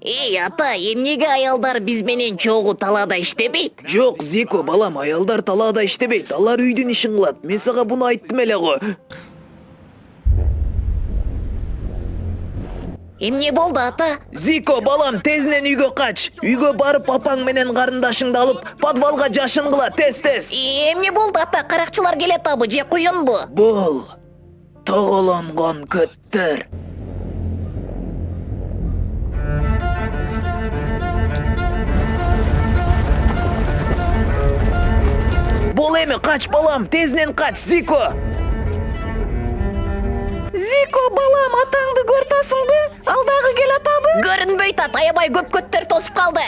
Эй ата, эмнеге аялдар биз менен чогуу талаада иштебейт? Жок, Зико балам, аялдар талаада иштебейт. Алар үйдүн ишин кылат. Мен сага буну айттым эле го. Эмне болду ата? Зико балам, тезинен үйгө кач. Үйгө барып апаң менен карындашыңды алып, подвалга жашын кыла, тез. Эмне болду ата? Каракчылар келатабы же куюнбу? Бул тоголонгон көттөр. Бул эми кач балам, тезинен кач, Зико. Зико балам, атаңды көртасыңбы? Ал дагы келатабы? Көрүнбөйт ат, аябай көп көттөр тосуп калды.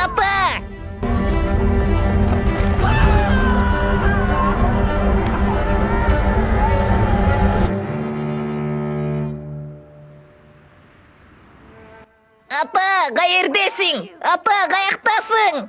Ата! Ата, каердесиң? Ата, каяктасың?